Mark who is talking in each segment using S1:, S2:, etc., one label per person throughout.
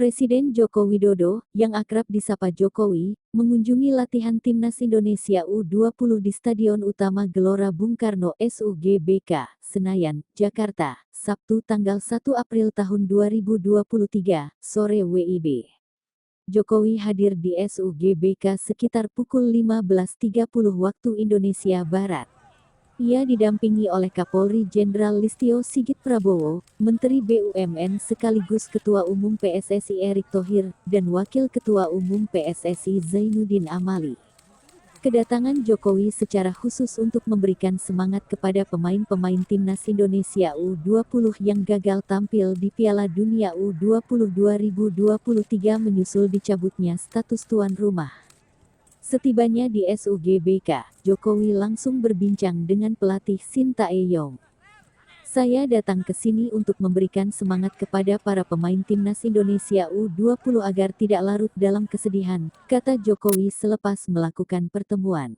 S1: Presiden Joko Widodo, yang akrab disapa Jokowi, mengunjungi latihan Timnas Indonesia U20 di Stadion Utama Gelora Bung Karno SUGBK, Senayan, Jakarta, Sabtu tanggal 1 April tahun 2023, sore WIB. Jokowi hadir di SUGBK sekitar pukul 15.30 waktu Indonesia Barat. Ia didampingi oleh Kapolri Jenderal Listio Sigit Prabowo, Menteri BUMN sekaligus Ketua Umum PSSI Erick Thohir, dan Wakil Ketua Umum PSSI Zainuddin Amali. Kedatangan Jokowi secara khusus untuk memberikan semangat kepada pemain-pemain Timnas Indonesia U20 yang gagal tampil di Piala Dunia U20 2023 menyusul dicabutnya status tuan rumah. Setibanya di SUGBK, Jokowi langsung berbincang dengan pelatih Shin Tae-yong. "Saya datang ke sini untuk memberikan semangat kepada para pemain Timnas Indonesia U20 agar tidak larut dalam kesedihan," kata Jokowi selepas melakukan pertemuan.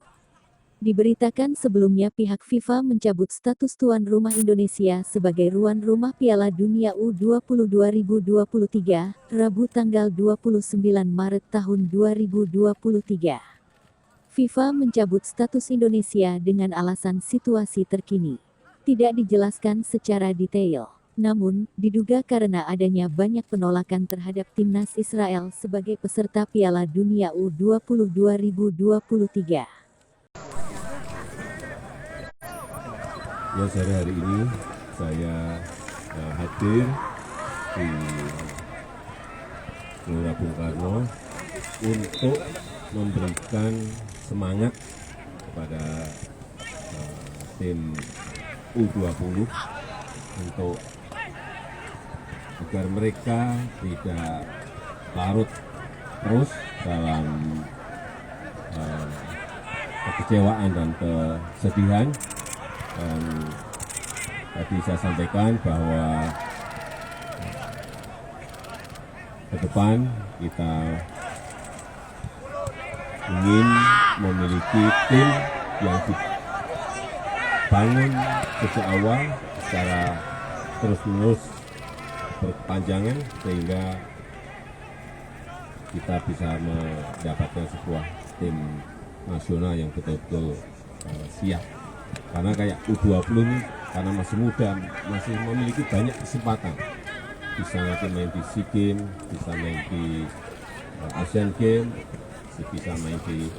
S1: Diberitakan sebelumnya pihak FIFA mencabut status tuan rumah Indonesia sebagai tuan rumah Piala Dunia U20 2023, Rabu tanggal 29 Maret tahun 2023. FIFA mencabut status Indonesia dengan alasan situasi terkini. Tidak dijelaskan secara detail. Namun, diduga karena adanya banyak penolakan terhadap Timnas Israel sebagai peserta Piala Dunia U20 2023.
S2: Ya, sore hari ini saya hadir di Gelora Bung Karno untuk memberikan semangat kepada tim U20 untuk agar mereka tidak larut terus dalam kekecewaan dan kesedihan. Dan tadi saya sampaikan bahwa ke depan kita ingin memiliki tim yang dibangun sejak awal secara terus-menerus berkepanjangan sehingga kita bisa mendapatkan sebuah tim nasional yang betul-betul siap. Karena kayak U20 ini karena masih muda, masih memiliki banyak kesempatan. Bisa nanti main di SEA Games, bisa main di Asian Games, bisa main di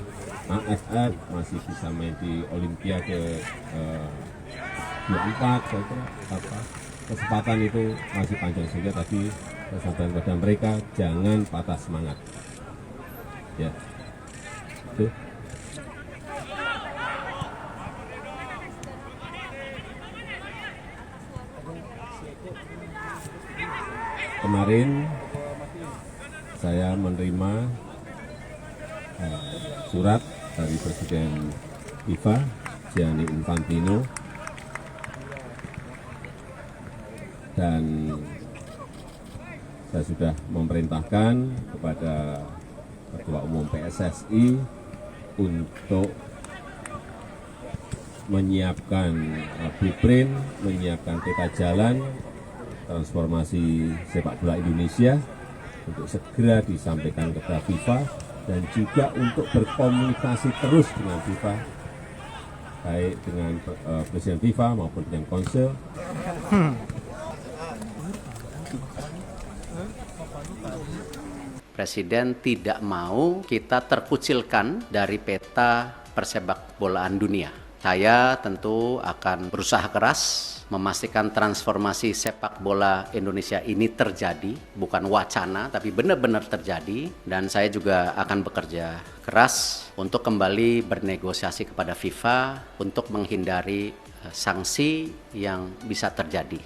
S2: AFF, masih bisa main di Olimpiade 24, kesempatan itu masih panjang sehingga tadi saya sampaikan kepada mereka jangan patah semangat. Ya, itu. Kemarin saya menerima surat dari Presiden FIFA Gianni Infantino dan saya sudah memerintahkan kepada Ketua Umum PSSI untuk menyiapkan blueprint, menyiapkan peta jalan transformasi sepak bola Indonesia untuk segera disampaikan kepada FIFA dan juga untuk berkomunikasi terus dengan FIFA, baik dengan Presiden FIFA maupun dengan Konsel.
S3: Presiden tidak mau kita terkucilkan dari peta persepak bolaan dunia. Saya tentu akan berusaha keras memastikan transformasi sepak bola Indonesia ini terjadi, bukan wacana, tapi benar-benar terjadi. Dan saya juga akan bekerja keras untuk kembali bernegosiasi kepada FIFA untuk menghindari sanksi yang bisa terjadi.